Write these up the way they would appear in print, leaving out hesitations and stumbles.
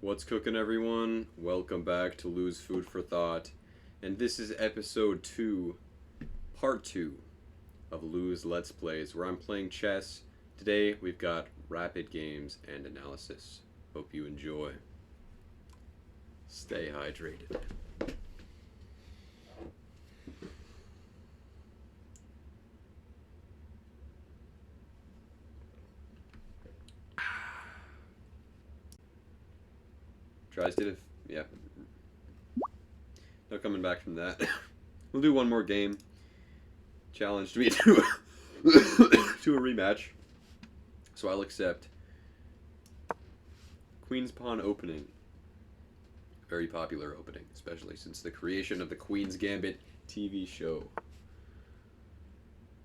What's cooking, everyone? Welcome back to Lose Food for Thought. And this is episode 2, part 2 of Lose Let's Plays, where I'm playing chess. Today, we've got rapid games and analysis. Hope you enjoy. Stay hydrated. Tries did it. Yeah. No coming back from that. We'll do one more game. Challenged me to to a rematch. So I'll accept. Queen's Pawn opening. Very popular opening, especially since the creation of the Queen's Gambit TV show.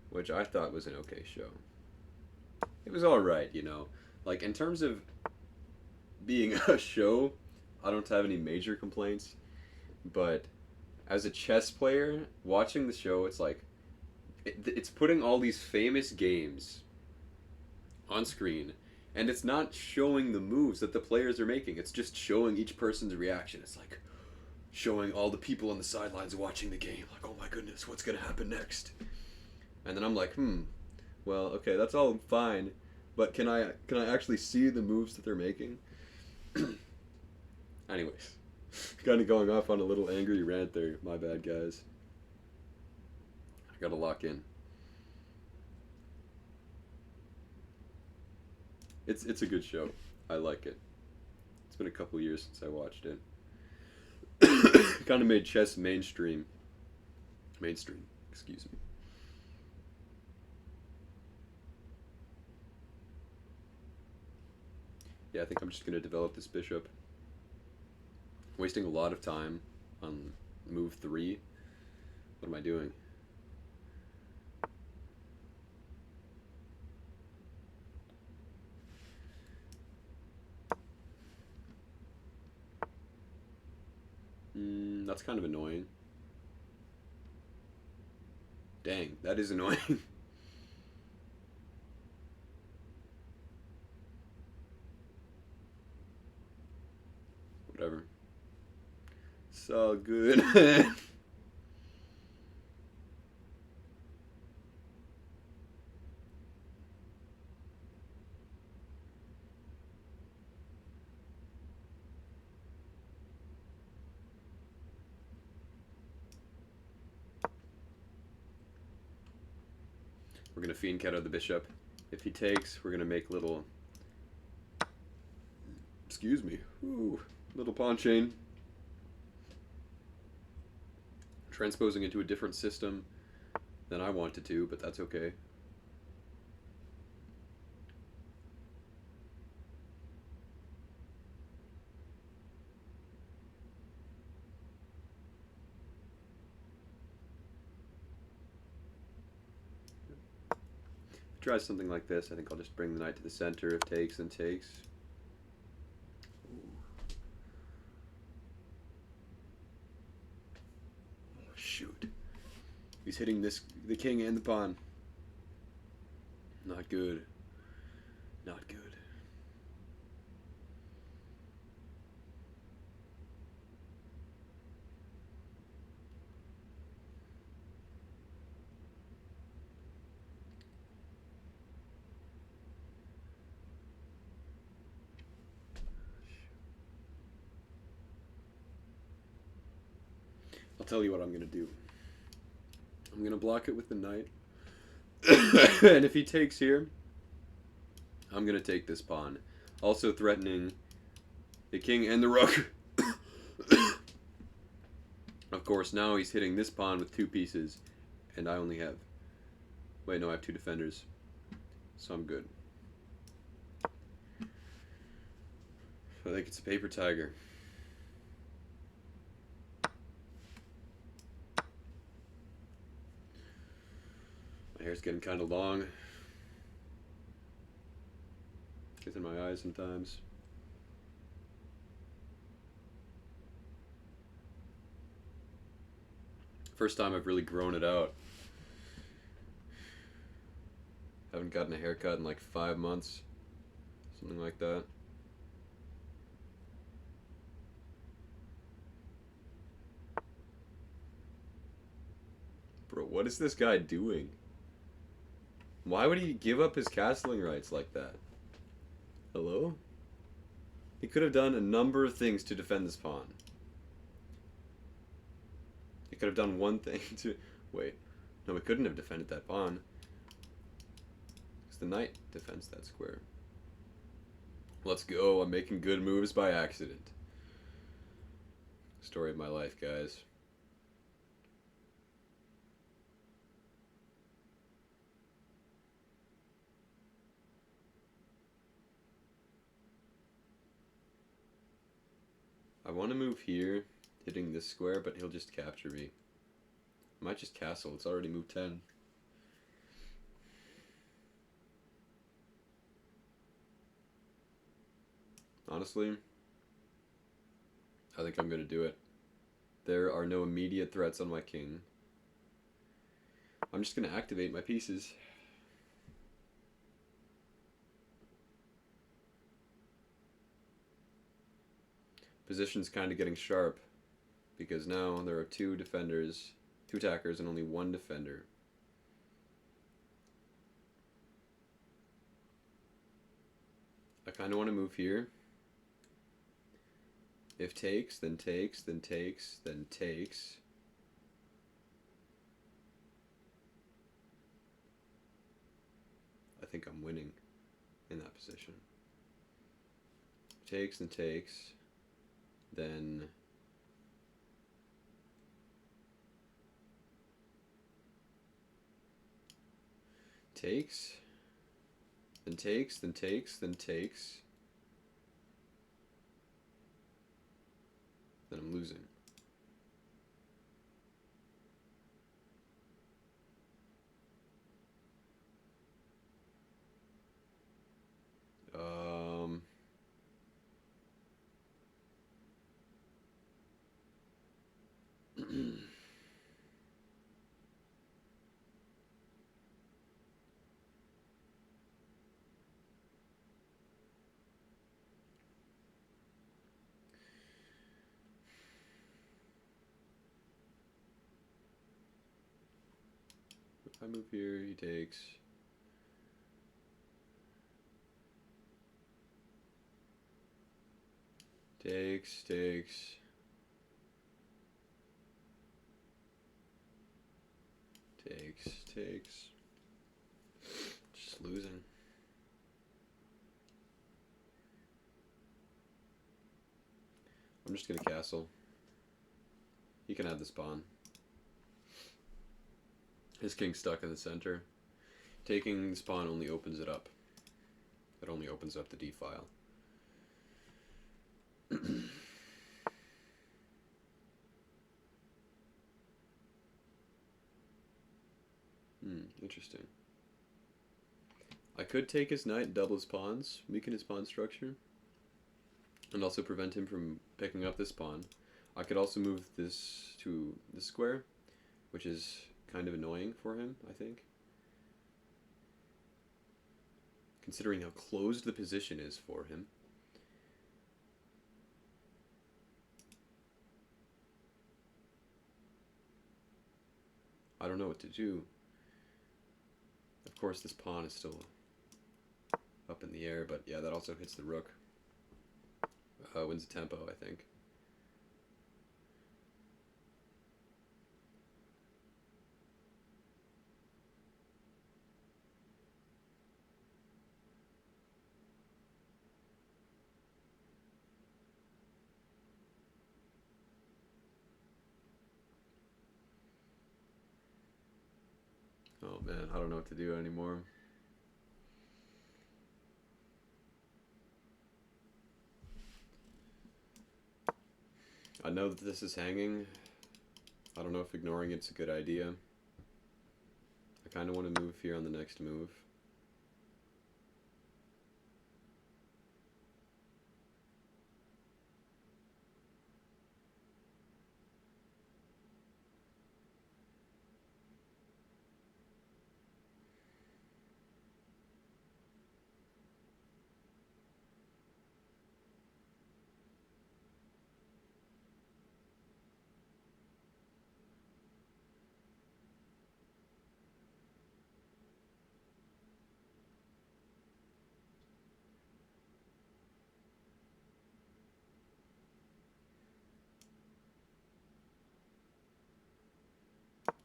Which I thought was an okay show. It was alright, you know. Like, in terms of being a show, I don't have any major complaints. But as a chess player, watching the show, it's like, it's putting all these famous games on screen, and it's not showing the moves that the players are making. It's just showing each person's reaction. It's like showing all the people on the sidelines watching the game, like, oh my goodness, what's gonna happen next? And then I'm like, well, okay, that's all fine, but can I actually see the moves that they're making? Anyways, kind of going off on a little angry rant there. My bad, guys. I gotta lock in. It's a good show. I like it. It's been a couple years since I watched it. Kind of made chess mainstream. Mainstream, excuse me. Yeah, I think I'm just gonna develop this bishop. Wasting a lot of time on move 3. What am I doing? That's kind of annoying. Dang, that is annoying. Whatever. It's all good. We're gonna fiend counter the bishop. If he takes, we're gonna make little. Excuse me. Ooh, little pawn chain. Transposing into a different system than I wanted to, but that's okay. Try something like this. I think I'll just bring the knight to the center. If takes, then takes. Ooh. Oh, shoot. He's hitting the king and the pawn. Not good. Not good. I'll tell you what I'm going to do. I'm going to block it with the knight. And if he takes here, I'm going to take this pawn. Also threatening the king and the rook. Of course, now he's hitting this pawn with 2 pieces. And I only have... Wait, no, I have 2 defenders. So I'm good. I think it's a paper tiger. My hair's getting kind of long. Gets in my eyes sometimes. First time I've really grown it out. Haven't gotten a haircut in like 5 months. Something like that. what is this guy doing? Why would he give up his castling rights like that? Hello? He could have done a number of things to defend this pawn. He could have done one thing to... Wait. No, he couldn't have defended that pawn. Because the knight defends that square. Let's go. I'm making good moves by accident. Story of my life, guys. I want to move here, hitting this square, but he'll just capture me. I might just castle. It's already moved 10. Honestly, I think I'm going to do it. There are no immediate threats on my king. I'm just going to activate my pieces. Position's kind of getting sharp because now there are 2 defenders, 2 attackers, and only 1 defender. I kind of want to move here. If takes, then takes, then takes, then takes. I think I'm winning in that position. Takes, then takes. Then takes, then takes, then takes, then takes. Then I'm losing. If I move here, he takes. Takes, takes. Takes, takes. Just losing. I'm just gonna castle. He can have this pawn. His king's stuck in the center. Taking this pawn only opens it up. It only opens up the d file. Interesting. I could take his knight and double his pawns, weaken his pawn structure, and also prevent him from picking up this pawn. I could also move this to the square, which is kind of annoying for him, I think. Considering how closed the position is for him. I don't know what to do. Of course, this pawn is still up in the air, but yeah, that also hits the rook. Wins the tempo, I think. Oh man, I don't know what to do anymore. I know that this is hanging. I don't know if ignoring it's a good idea. I kind of want to move here on the next move.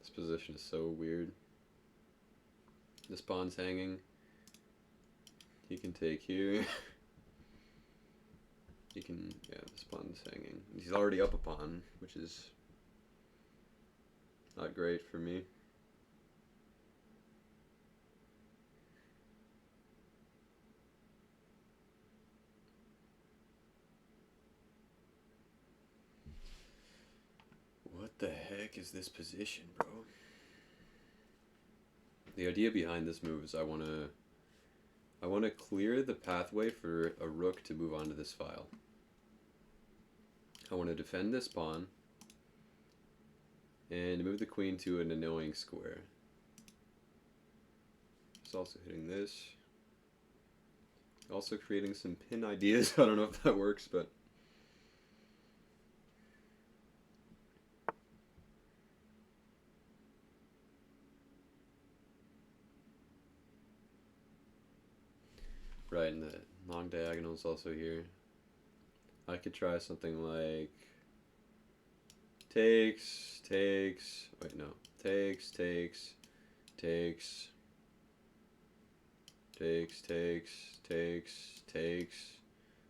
This position is so weird. This pawn's hanging. He can take here. He can, yeah, this pawn's hanging. He's already up a pawn, which is not great for me. What the heck is this position, bro? The idea behind this move is I want to clear the pathway for a rook to move onto this file. I want to defend this pawn and move the queen to an annoying square. It's also hitting this. Also creating some pin ideas. I don't know if that works, but right, and the long diagonal is also here. I could try something like takes, wait, no, takes,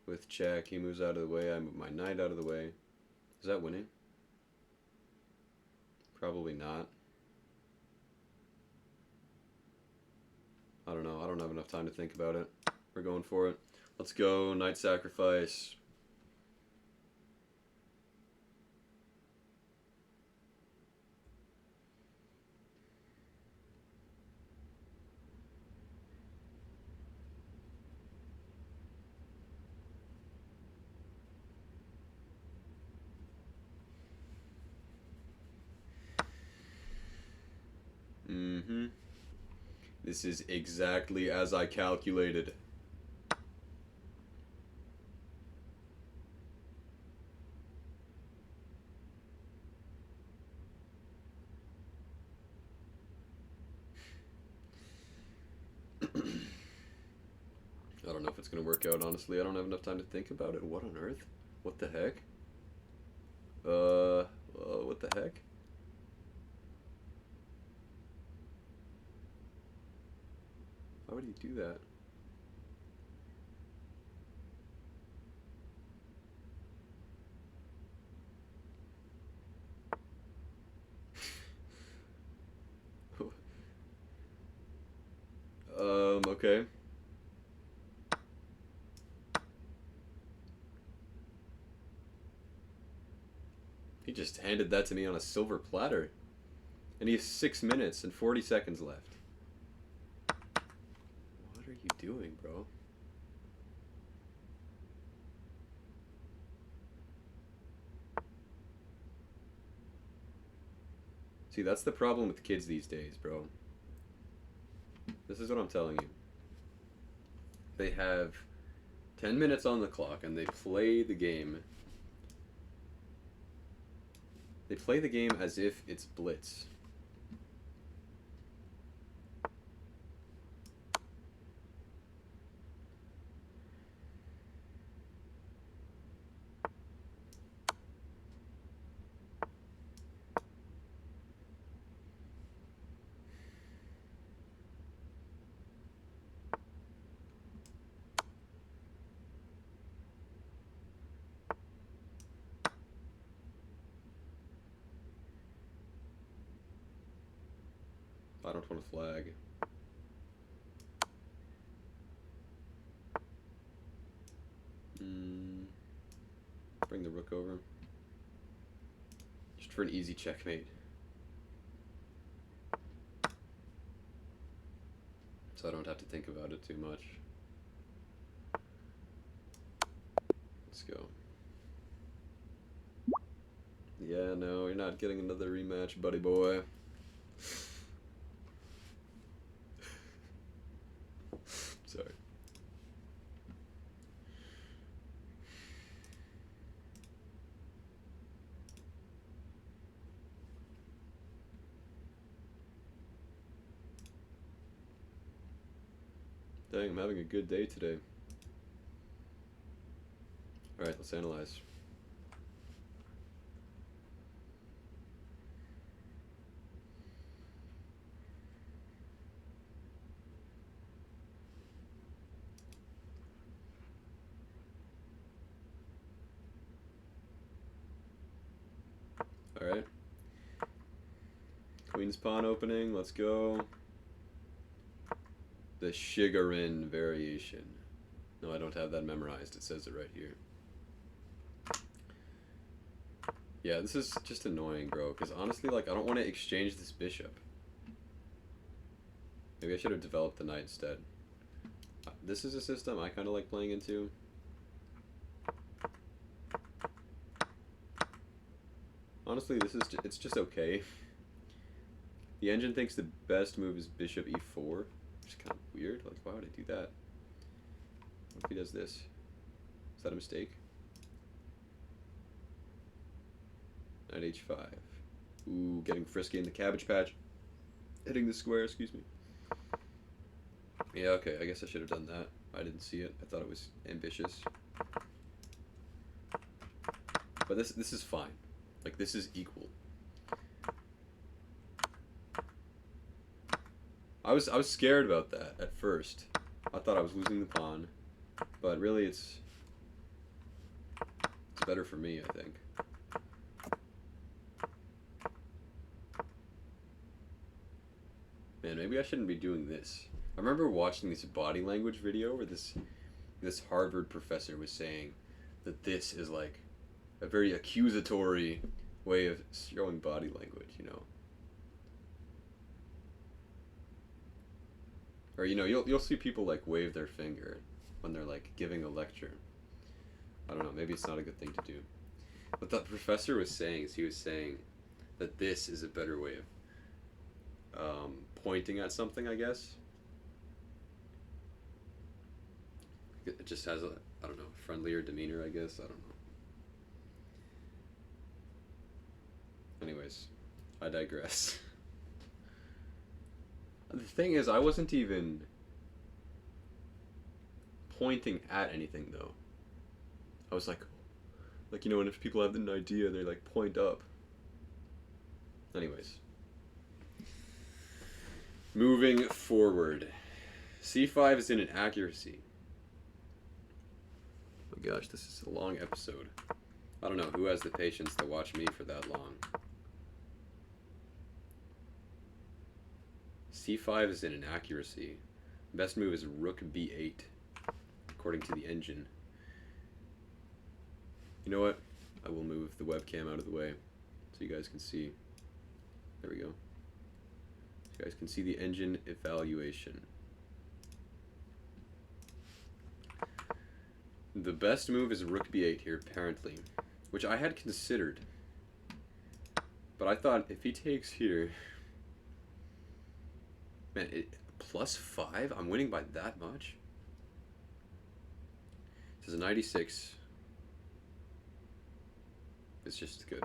with check. He moves out of the way. I move my knight out of the way. Is that winning? Probably not. I don't know. I don't have enough time to think about it. We're going for it. Let's go. Knight sacrifice. Mm-hmm. This is exactly as I calculated. I don't know if it's gonna work out, honestly. I don't have enough time to think about it. What on earth? What the heck? What the heck? Why would he do that? Okay. He just handed that to me on a silver platter. And he has 6 minutes and 40 seconds left. What are you doing, bro? See, that's the problem with kids these days, bro. This is what I'm telling you. They have 10 minutes on the clock and they play the game. They play the game as if it's blitz. I don't want to flag. Bring the rook over. Just for an easy checkmate. So I don't have to think about it too much. Let's go. Yeah, no, you're not getting another rematch, buddy boy. Sorry. Dang, I'm having a good day today. Alright, let's analyze. Queen's pawn opening. Let's go. The Shigarin variation. No, I don't have that memorized. It says it right here. Yeah, this is just annoying, bro. Because honestly, like, I don't want to exchange this bishop. Maybe I should have developed the knight instead. This is a system I kind of like playing into. Honestly, it's just okay. The engine thinks the best move is bishop e4, which is kind of weird. Like, why would I do that? What if he does this? Is that a mistake? Knight h5. Ooh, getting frisky in the cabbage patch. Hitting the square, excuse me. Yeah, okay, I guess I should have done that. I didn't see it. I thought it was ambitious. But this is fine. Like, this is equal. I was scared about that at first. I thought I was losing the pawn, but really it's better for me, I think. Man, maybe I shouldn't be doing this. I remember watching this body language video where this Harvard professor was saying that this is like a very accusatory way of showing body language, you know. Or, you know, you'll see people like wave their finger when they're like giving a lecture. I don't know, maybe it's not a good thing to do. What that professor was saying is he was saying that this is a better way of pointing at something, I guess. It just has a, I don't know, friendlier demeanor, I guess. I don't know. Anyways, I digress. The thing is, I wasn't even pointing at anything, though. I was like, you know, and if people have an idea, they like point up. Anyways. Moving forward. C5 is in an accuracy. Oh my gosh, this is a long episode. I don't know who has the patience to watch me for that long. C5 is in an accuracy. Best move is rook b8, according to the engine. You know what? I will move the webcam out of the way so you guys can see. There we go. So you guys can see the engine evaluation. The best move is rook b8 here, apparently, which I had considered. But I thought if he takes here... Man, +5? I'm winning by that much? This is a 96. It's just good.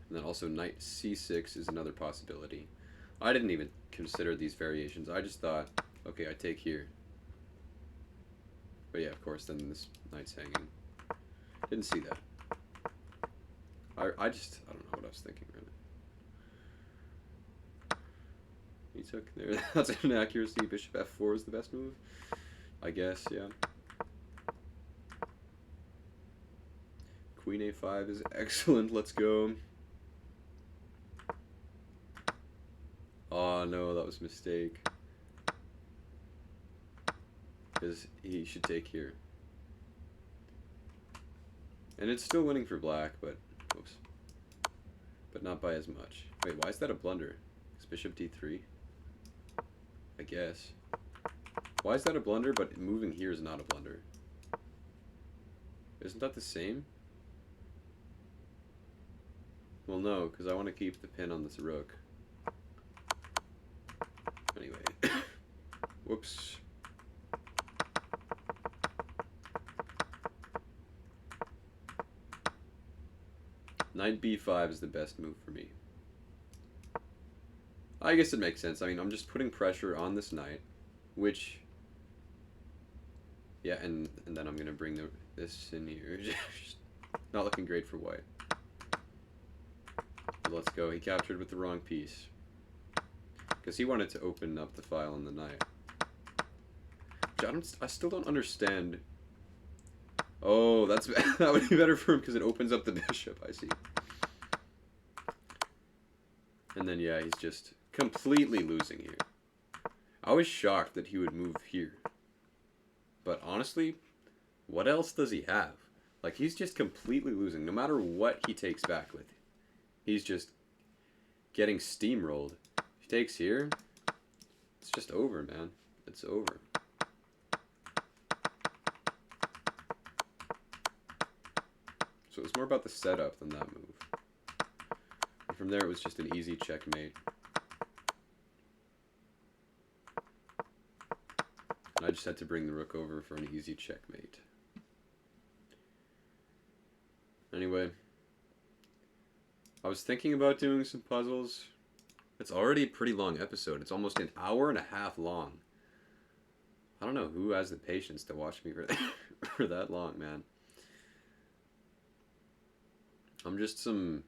And then also knight c6 is another possibility. I didn't even consider these variations. I just thought, okay, I take here. But yeah, of course, then this knight's hanging. Didn't see that. I don't know what I was thinking, really. He took there. That's an accuracy. Bishop f4 is the best move, I guess. Yeah. Queen a5 is excellent. Let's go. Oh no, that was a mistake. Because he should take here. And it's still winning for black, but oops. But not by as much. Wait, why is that a blunder? Is bishop d3? I guess. Why is that a blunder, but moving here is not a blunder? Isn't that the same? Well, no, because I want to keep the pin on this rook. Anyway. Whoops. Knight b5 is the best move for me. I guess it makes sense. I mean, I'm just putting pressure on this knight, which... Yeah, and then I'm going to bring this in here. Just not looking great for white. But let's go. He captured with the wrong piece. Because he wanted to open up the file on the knight. Which I still don't understand. Oh, that would be better for him because it opens up the bishop, I see. And then, yeah, he's just completely losing here. I was shocked that he would move here. But honestly, what else does he have? Like, he's just completely losing. No matter what he takes back with, he's just getting steamrolled. If he takes here, it's just over, man. It's over. So it was more about the setup than that move. And from there, it was just an easy checkmate. And I just had to bring the rook over for an easy checkmate. Anyway, I was thinking about doing some puzzles. It's already a pretty long episode. It's almost an hour and a half long. I don't know who has the patience to watch me for that long, man. I'm just some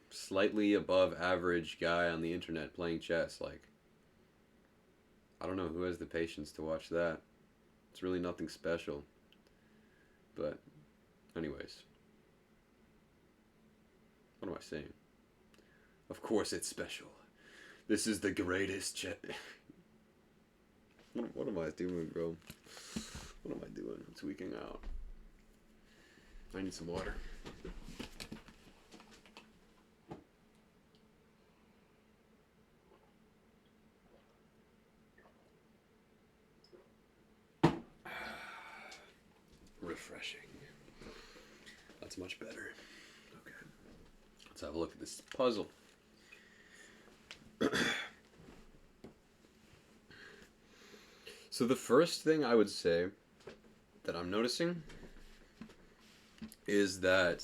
slightly above average guy on the internet playing chess. Like, I don't know who has the patience to watch that. It's really nothing special. But, anyways. What am I saying? Of course it's special. This is the greatest chess. What am I doing, bro? What am I doing? I'm tweaking out. I need some water. Refreshing. That's much better. Okay. Let's have a look at this puzzle. So the first thing I would say that I'm noticing is that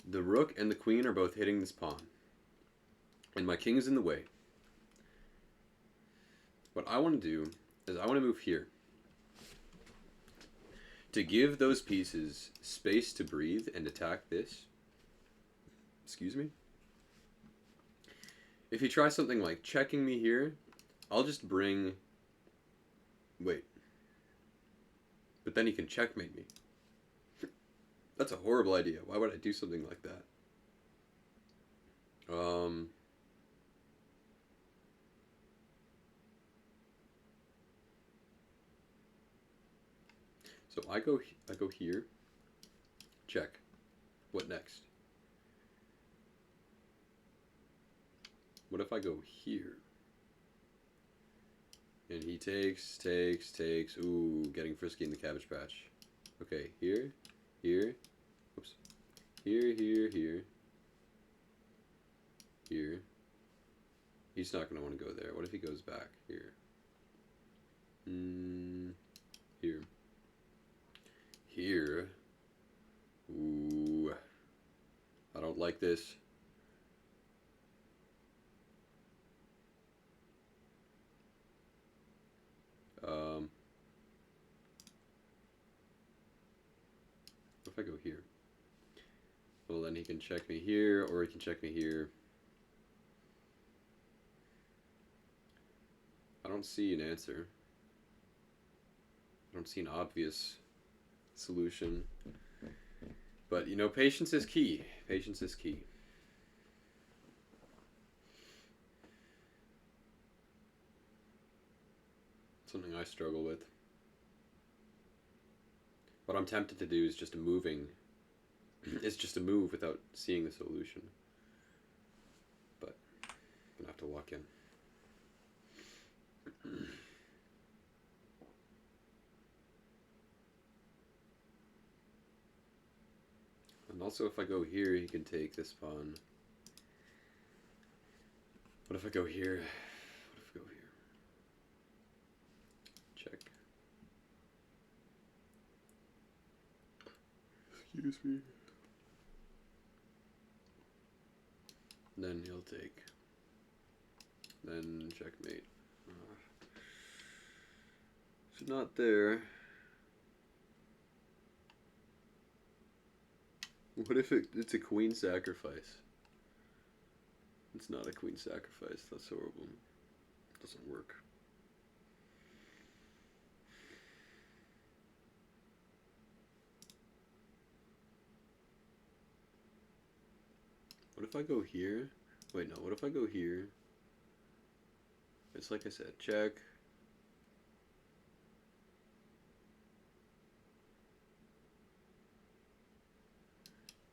the rook and the queen are both hitting this pawn. And my king is in the way. What I want to do is I want to move here. To give those pieces space to breathe and attack this. Excuse me. If he tries something like checking me here, I'll just bring... Wait. But then he can checkmate me. That's a horrible idea. Why would I do something like that? So I go here. Check. What next? What if I go here? And he takes. Ooh, getting frisky in the Cabbage Patch. Okay, here. Oops. Here. He's not going to want to go there. What if he goes back? Here. Here. Ooh. I don't like this. What if I go here? Well, then he can check me here, or he can check me here. I don't see an answer. I don't see an obvious solution. But, you know, patience is key. Patience is key. Something I struggle with. What I'm tempted to do is just a moving. It's just a move without seeing the solution. But I'm gonna have to walk in. And also, if I go here, he can take this pawn. What if I go here? What if I go here? Check. Excuse me. Then he'll take. Then checkmate. It's not there. What if it's a queen sacrifice? It's not a queen sacrifice. That's horrible. It doesn't work. if I go here? Wait, no. What if I go here? It's like I said, check.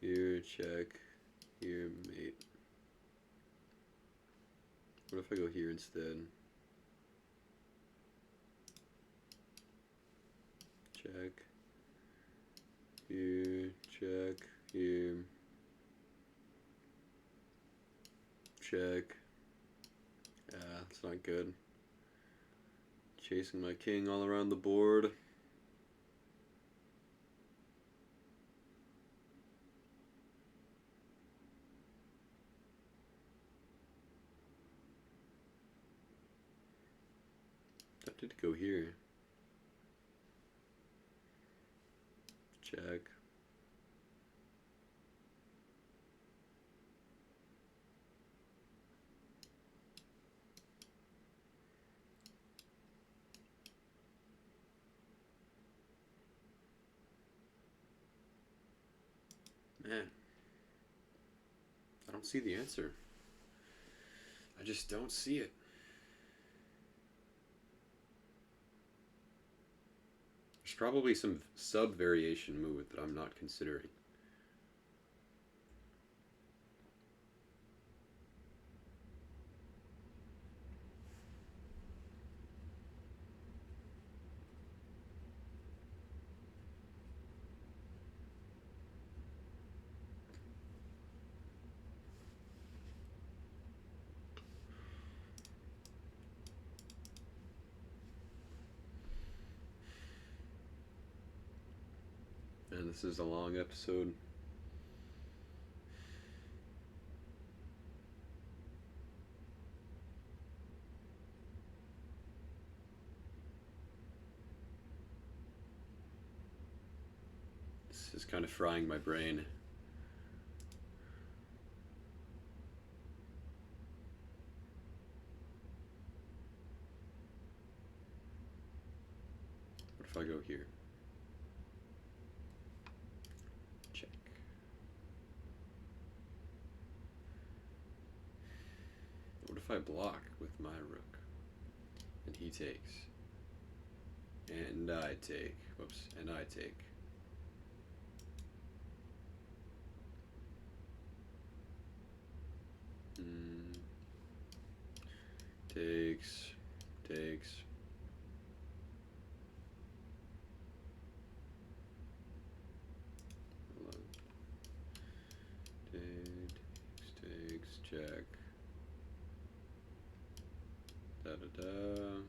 Here, check. Here, mate. What if I go here instead? Check. Here, check. Here. Check. Yeah, it's not good. Chasing my king all around the board. Tempted to go here. Check. Man, I don't see the answer. I just don't see it. There's probably some sub-variation move that I'm not considering. And this is a long episode. This is kind of frying my brain. What if I go here? Check. What if I block with my rook? And he takes. And I take. Whoops. And I take. Takes. Takes. Hold on. Takes. Check. Da da da.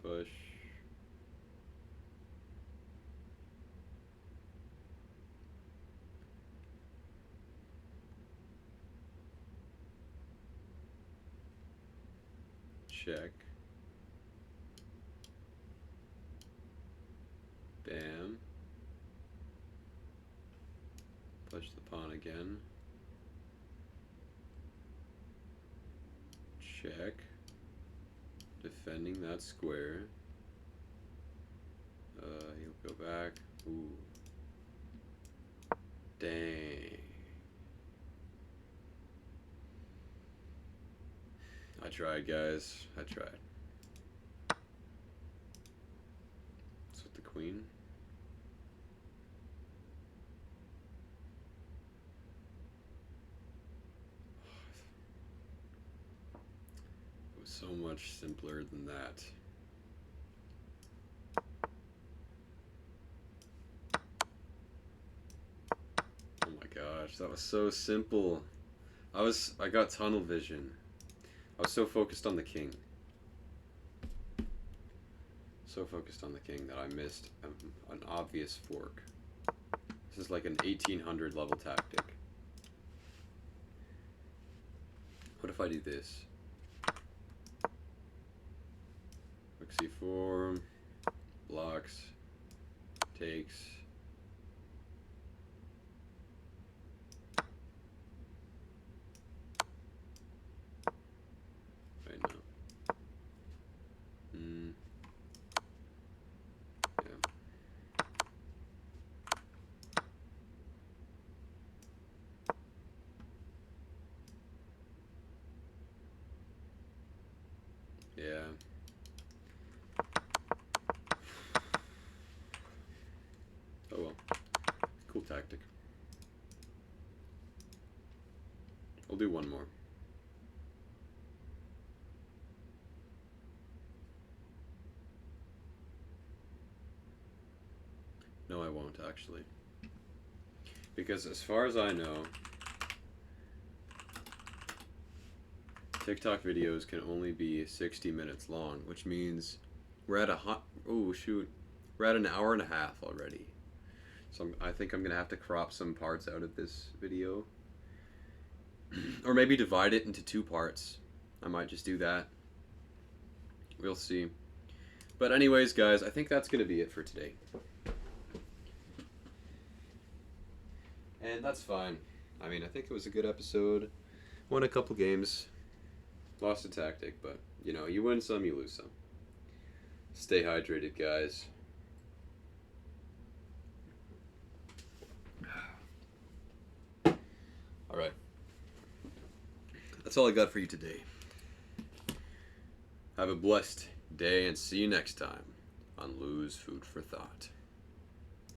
Push. Check. Bam. Push the pawn again. Check. Defending that square. He'll go back. Ooh. Dang. I tried, guys. I tried. It's with the queen. It was so much simpler than that. Oh my gosh, that was so simple. I got tunnel vision. I was so focused on the king. So focused on the king that I missed an obvious fork. This is like an 1800 level tactic. What if I do this? Rook c4, blocks, takes. Wait, no. Yeah. Oh well. Cool tactic. I'll do one more. No, I won't actually. Because as far as I know, TikTok videos can only be 60 minutes long, which means we're at a hot. Oh shoot, we're at an hour and a half already. So I think I'm gonna have to crop some parts out of this video, or maybe divide it into two parts. I might just do that. We'll see. But anyways, guys, I think that's gonna be it for today. And that's fine. I mean, I think it was a good episode. Won a couple games. Lost a tactic, but you know, you win some, you lose some. Stay hydrated, guys. All right. That's all I got for you today. Have a blessed day and see you next time on Lou's Food for Thought.